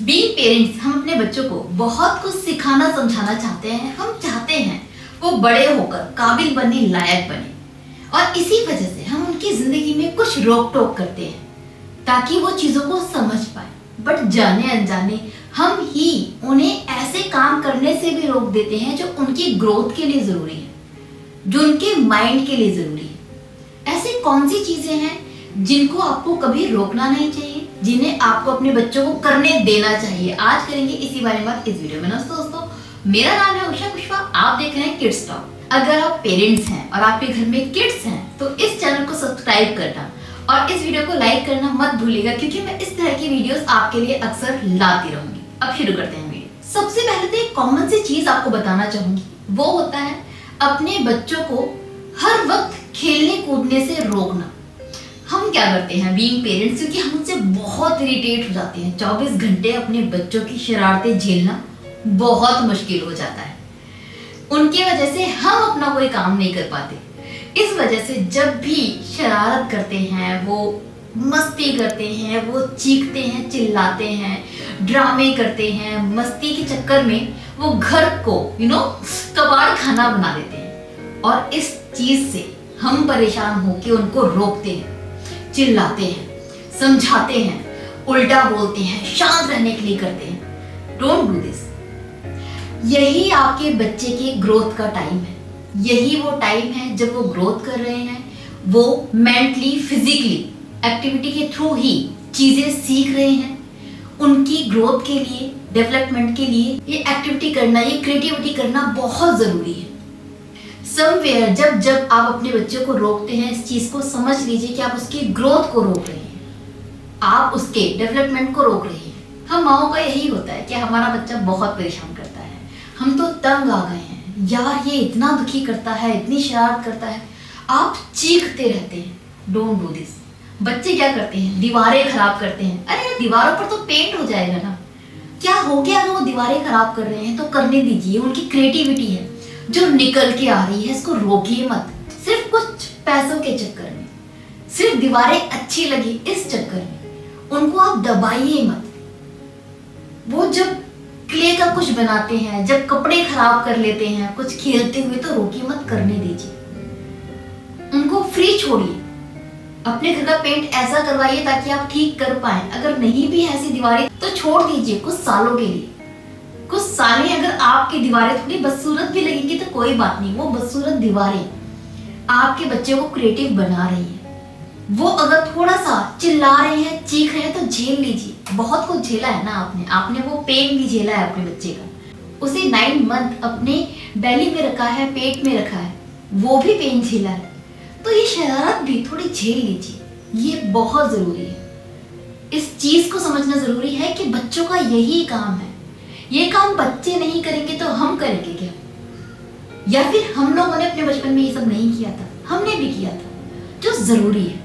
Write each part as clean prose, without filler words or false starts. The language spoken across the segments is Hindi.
बीइंग पेरेंट्स हम अपने बच्चों को बहुत कुछ सिखाना समझाना चाहते हैं। हम चाहते हैं वो बड़े होकर काबिल बने, लायक बने, और इसी वजह से हम उनकी जिंदगी में कुछ रोक टोक करते हैं ताकि वो चीजों को समझ पाए। बट जाने अनजाने हम ही उन्हें ऐसे काम करने से भी रोक देते हैं जो उनकी ग्रोथ के लिए जरूरी है, जो उनके माइंड के लिए जरूरी है। ऐसी कौन सी चीजें हैं जिनको आपको कभी रोकना नहीं चाहिए, जिन्हें आपको अपने बच्चों को करने देना चाहिए? आज करेंगे इसी बारे में बात इस वीडियो में। दोस्तों, मेरा नाम है उषा पुष्पा, आप देख रहे हैं किड्स टॉक। अगर आप पेरेंट्स हैं और आपके घर में किड्स हैं तो इस चैनल को सब्सक्राइब करना और इस वीडियो को लाइक करना मत भूलिएगा, क्योंकि मैं इस तरह की वीडियोस आपके लिए अक्सर लाती रहूंगी। अब शुरू करते हैं वीडियो। सबसे पहले तो एक कॉमन सी चीज आपको बताना चाहूंगी, वो होता है अपने बच्चों को हर वक्त खेलने कूदने से रोकना। हम क्या करते हैं बीइंग पेरेंट्स, क्योंकि हम उनसे बहुत इरिटेट हो जाते हैं। 24 घंटे अपने बच्चों की शरारतें झेलना बहुत मुश्किल हो जाता है। उनकी वजह से हम अपना कोई काम नहीं कर पाते। इस वजह से जब भी शरारत करते हैं, वो मस्ती करते हैं, वो चीखते हैं, चिल्लाते हैं, ड्रामे करते हैं, मस्ती के चक्कर में वो घर को कबाड़ खाना बना देते हैं। और इस चीज से हम परेशान होकर उनको रोकते हैं, चिल्लाते हैं, समझाते हैं, उल्टा बोलते हैं, शांत रहने के लिए करते हैं। Don't do this. यही आपके बच्चे के ग्रोथ का टाइम है। यही वो टाइम है जब वो ग्रोथ कर रहे हैं, वो मेंटली, फिजिकली एक्टिविटी के थ्रू ही चीजें सीख रहे हैं। उनकी ग्रोथ के लिए, डेवलपमेंट के लिए ये एक्टिविटी करना, ये क्रिएटिविटी करना बहुत जरूरी है। समवेयर जब आप अपने बच्चों को रोकते हैं, इस चीज को समझ लीजिए कि आप उसकी ग्रोथ को रोक रहे हैं, आप उसके डेवलपमेंट को रोक रहे हैं। हम माओ का यही होता है कि हमारा बच्चा बहुत परेशान करता है, हम तो तंग आ गए हैं यार, ये इतना दुखी करता है, इतनी शरारत करता है, आप चीखते रहते हैं। Don't do this. बच्चे क्या करते हैं, दीवारें खराब करते हैं। अरे दीवारों पर तो पेंट हो जाएगा ना, क्या हो गया? अगर वो दीवारें खराब कर रहे हैं तो करने दीजिए, उनकी क्रिएटिविटी है जो निकल के आ रही है, इसको रोकिए मत। सिर्फ कुछ पैसों के चक्कर में, सिर्फ दीवारें अच्छी लगी इस चक्कर में उनको आप दबाइए मत। वो जब क्ले का कुछ बनाते हैं, जब कपड़े खराब कर लेते हैं कुछ खेलते हुए, तो रोकिए मत, करने दीजिए, उनको फ्री छोड़िए। अपने घर का पेंट ऐसा करवाइए ताकि आप ठीक कर पाए। अगर नहीं भी ऐसी दीवारें तो छोड़ दीजिए कुछ सालों के लिए। कुछ सालें अगर आपकी दीवारें थोड़ी बदसूरत भी लगेंगी तो कोई बात नहीं, वो बदसूरत दीवारें आपके बच्चे को क्रिएटिव बना रही है। वो अगर थोड़ा सा चिल्ला रहे हैं, चीख रहे हैं तो झेल लीजिए। बहुत कुछ झेला है ना आपने वो पेन भी झेला है अपने बच्चे का। उसे 9 मंथ अपने बेली में रखा है, पेट में रखा है, वो भी पेन झेला है, तो ये शरारत भी थोड़ी झेल लीजिए। ये बहुत जरूरी है। इस चीज को समझना जरूरी है कि बच्चों का यही काम है। ये काम बच्चे नहीं करेंगे तो हम करेंगे क्या? या फिर हम लोगों ने अपने बचपन में ये सब नहीं किया था? हमने भी किया था, जो जरूरी है।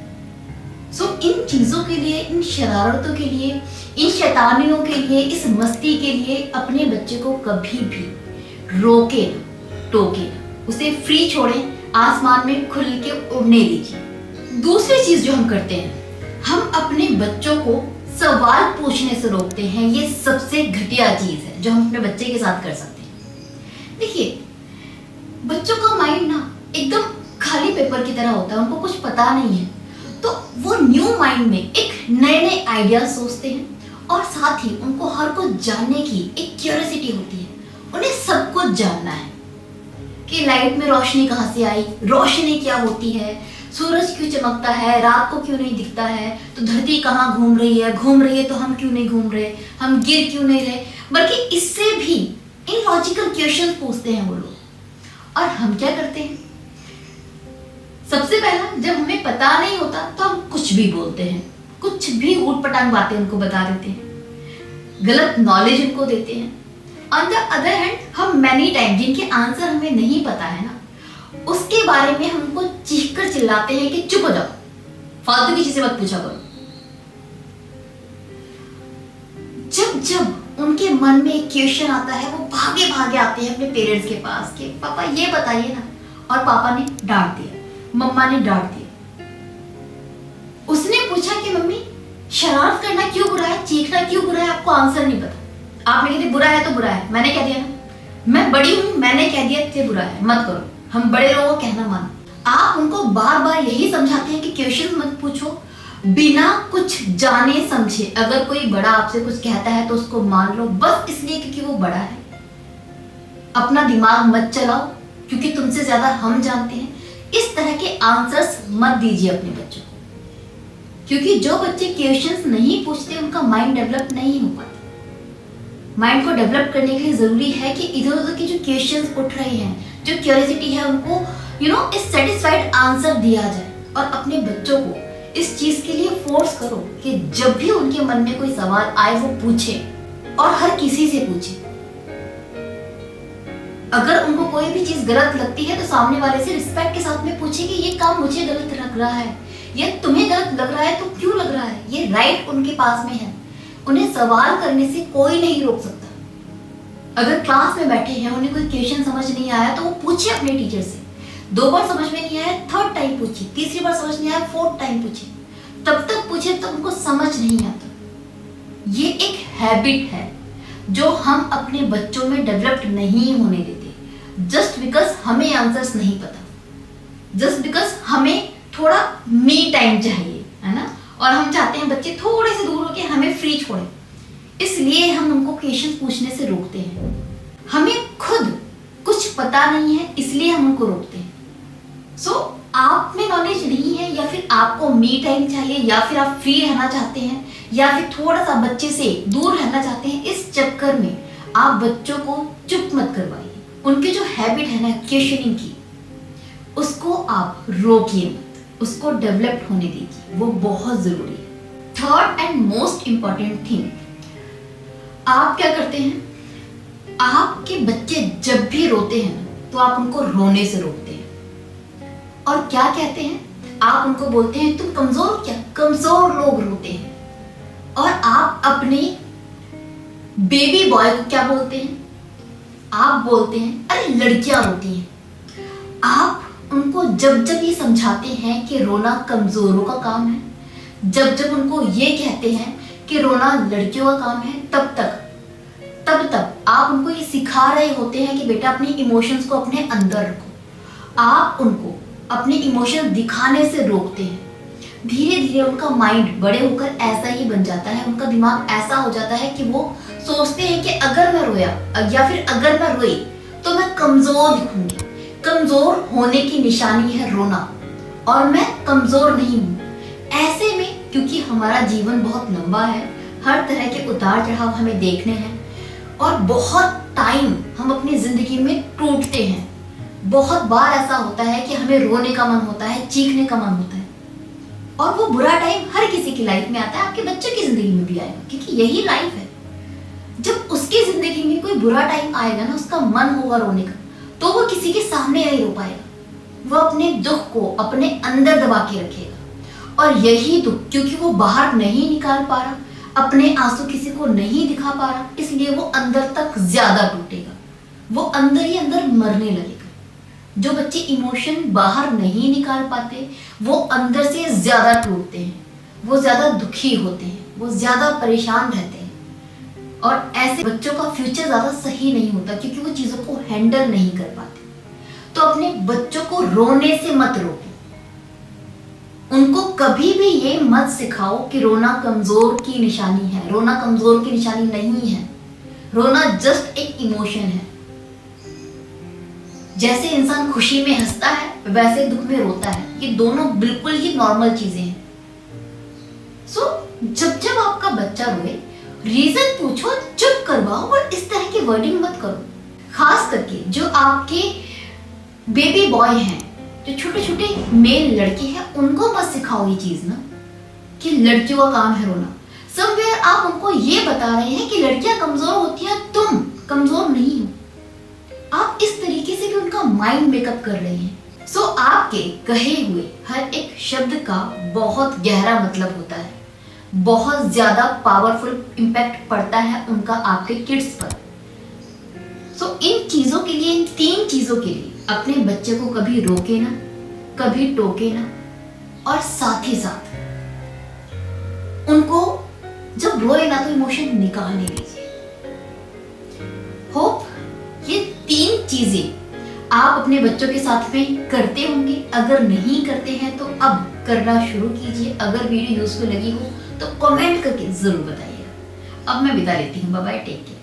सो इन चीजों के लिए, इन शरारतों के लिए, इन शैतानियों के लिए, इस मस्ती के लिए अपने बच्चे को कभी भी रोके ना, टोके ना, उसे फ्री छोड़ें, आसमान में खुल के उड़ने दीजिए। दूसरी चीज जो हम करते हैं, हम अपने बच्चों को सवाल पूछने से रोकते हैं। ये सबसे घटिया चीज है जो हम अपने बच्चे के साथ कर सकते हैं। देखिए, बच्चों का माइंड ना एकदम खाली पेपर की तरह होता है, उनको कुछ पता नहीं है, तो वो न्यू माइंड में एक नए नए आइडिया सोचते हैं, और साथ ही उनको हर कुछ जानने की एक क्यूरियोसिटी होती है। उन्हें सब कुछ जानना है कि लाइट में रोशनी कहाँ से आई, रोशनी क्या होती है, सूरज क्यों चमकता है, रात को क्यों नहीं दिखता है, तो धरती कहाँ घूम रही है तो हम क्यों नहीं घूम रहे, हम गिर क्यों नहीं रहे, बल्कि इससे भी इन लॉजिकल क्वेश्चन पूछते हैं वो लोग। और हम क्या करते हैं, सबसे पहला, जब हमें पता नहीं होता तो हम कुछ भी बोलते हैं, कुछ भी ऊट पटांग बातें उनको बता देते हैं, गलत नॉलेज उनको देते हैं। ऑन द अदर हैंड, हम मैनी टाइम जिनके आंसर हमें नहीं पता है ना, उसके बारे में हमको चीख कर चिल्लाते हैं कि चुप हो जाओ, फालतू की चीजें मत पूछा करो। जब जब उनके मन में एक क्वेश्चन आता है, वो भागे भागे आते हैं अपने पेरेंट्स के पास कि पापा ये बताइए ना, और पापा ने डांट दिया, मम्मा ने डांट दिया। उसने पूछा कि मम्मी शरारत करना क्यों बुरा है, चीखना क्यों बुरा है, आपको आंसर नहीं पता। आपने कह दिया बुरा है तो बुरा है, मैंने कह दिया ना, मैं बड़ी हूं, मैंने कह दिया कि बुरा है, मत करो। हम बड़े लोगों को कहना मानो। आप उनको बार बार यही समझाते हैं कि क्वेश्चन मत पूछो, बिना कुछ जाने समझे। अगर कोई बड़ा आपसे कुछ कहता है तो उसको मान लो, बस इसलिए क्योंकि वो बड़ा है। अपना दिमाग मत चलाओ क्योंकि तुमसे ज्यादा हम जानते हैं। इस तरह के आंसर्स मत दीजिए अपने बच्चों को, क्योंकि जो बच्चे क्वेश्चंस नहीं पूछते उनका माइंड डेवलप नहीं हो पाता। माइंड को डेवलप करने के लिए जरूरी है कि इधर उधर के जो क्वेश्चंस उठ रहे हैं, जो क्यूरियोसिटी है, उनको इस सेटिस्फाइड आंसर दिया जाए। और अपने बच्चों को इस चीज के लिए फोर्स करो कि जब भी उनके मन में कोई सवाल आए वो पूछे, और हर किसी से पूछे। अगर उनको कोई भी चीज गलत लगती है तो सामने वाले से रिस्पेक्ट के साथ में पूछे कि ये काम मुझे गलत लग रहा है, ये तुम्हें गलत लग रहा है तो क्यों लग रहा है। ये राइट उनके पास में है, उन्हें सवाल करने से कोई नहीं रोक सकता। अगर क्लास में बैठे हैं, उन्हें कोई क्वेश्चन समझ नहीं आया तो वो पूछे अपने टीचर से। 2 बार समझ में नहीं आया, 3rd टाइम पूछे, तीसरी बार समझ नहीं आया, 4th टाइम पूछे, तब तक पूछे तब उनको समझ नहीं आता। ये एक हैबिट है जो हम अपने बच्चों में डेवलप्ड नहीं होने देते, जस्ट बिकॉज हमें आंसर्स नहीं पता, जस्ट बिकॉज हमें थोड़ा मी टाइम चाहिए, है ना, और हम चाहते हैं बच्चे थोड़े से दूर होके हमें फ्री छोड़े, इसलिए हम उनको क्वेश्चन पूछने से रोकते हैं। हमें खुद कुछ पता नहीं है इसलिए हम उनको रोकते हैं। आप में नॉलेज नहीं है, या फिर आपको मी टाइम चाहिए, या फिर आप फ्री रहना चाहते हैं, या फिर थोड़ा सा बच्चे से दूर रहना चाहते हैं, इस चक्कर में आप बच्चों को चुप मत करवाइए। उनकी जो हैबिट है ना क्वेश्चनिंग की, उसको आप रोकिए मत, उसको डेवलप होने दीजिए, वो बहुत जरूरी है। 3rd and most important thing, आप क्या करते हैं, आपके बच्चे जब भी रोते हैं तो आप उनको रोने से रोकते हैं। और क्या कहते हैं, आप उनको बोलते हैं तुम कमजोर, क्या कमजोर लोग रोते हैं। और आप अपने बेबी बॉय को क्या बोलते हैं, आप बोलते हैं अरे लड़कियां रोती हैं। आप उनको जब जब ये समझाते हैं कि रोना कमजोरों का काम है, जब जब उनको ये कहते हैं कि रोना लड़कियों का काम है, तब तक आप उनको ये सिखा रहे होते हैं कि बेटा अपनी इमोशंस को अपने अंदर रखो। आप उनको अपने इमोशन दिखाने से रोकते हैं। धीरे धीरे उनका माइंड बड़े होकर ऐसा ही बन जाता है, उनका दिमाग ऐसा हो जाता है कि वो सोचते हैं कि अगर मैं रोया या फिर अगर मैं रोई तो मैं कमजोर दिखूंगी। कमजोर होने की निशानी है रोना, और मैं कमजोर नहीं हूं। ऐसे में क्योंकि हमारा जीवन बहुत लंबा है, हर तरह के उतार चढ़ाव हमें देखने हैं, और बहुत टाइम हम अपनी जिंदगी में टूटते हैं। बहुत बार ऐसा होता है कि हमें रोने का मन होता है, चीखने का मन होता है, और वो बुरा टाइम हर किसी की लाइफ में आता है, आपके बच्चे की जिंदगी में भी आएगा, क्योंकि यही लाइफ है। जब उसकी जिंदगी में कोई बुरा टाइम आएगा ना, उसका मन होगा रोने का, तो वो किसी के सामने नहीं रो पाएगा। वो अपने दुख को अपने अंदर दबा के रखेगा, और यही दुख क्योंकि वो बाहर नहीं निकाल पा रहा, अपने आंसू किसी को नहीं दिखा पा रहा, इसलिए वो अंदर तक ज्यादा टूटेगा, वो अंदर ही अंदर मरने लगेगा। जो बच्चे इमोशन बाहर नहीं निकाल पाते वो अंदर से ज्यादा टूटते हैं, वो ज्यादा दुखी होते हैं, वो ज्यादा परेशान रहते हैं, और ऐसे बच्चों का फ्यूचर ज्यादा सही नहीं होता क्योंकि वो चीजों को हैंडल नहीं कर पाते। तो अपने बच्चों को रोने से मत रोको। उनको कभी भी ये मत सिखाओ कि रोना कमजोर की निशानी है। रोना कमजोर की निशानी नहीं है, रोना जस्ट एक इमोशन है। जैसे इंसान खुशी में हंसता है वैसे दुख में रोता है, ये दोनों बिल्कुल ही नॉर्मल चीजें हैं। जब जब आपका बच्चा रोए रीजन पूछो, चुप करवाओ, और इस तरह की वर्डिंग मत करो। खास करके जो आपके बेबी बॉय हैं, जो छोटे छोटे मेल लड़के हैं, उनको मत सिखाओ ये चीज ना कि लड़कियों का काम है रोना। समवेयर आप उनको ये बता रहे हैं कि लड़कियां कमजोर होती हैं, तुम कमजोर नहीं हो। आप इस तरीके से भी उनका माइंड मेकअप कर रहे हैं। आपके कहे हुए हर एक शब्द का बहुत गहरा मतलब होता है, बहुत ज्यादा पावरफुल इम्पैक्ट पड़ता है उनका आपके किड्स पर। इन चीजों के लिए, इन 3 चीजों के लिए अपने बच्चे को कभी रोके ना, कभी टोके ना, और साथ ही साथ उनको जब रोए ना तो इमोशन निकालने दीजिए। होप ये 3 चीजें आप अपने बच्चों के साथ में करते होंगे। अगर नहीं करते हैं तो अब करना शुरू कीजिए। अगर वीडियो यूजफुल लगी हो तो कमेंट करके जरूर बताइएगा। अब मैं विदा लेती हूँ। Bye bye, take care.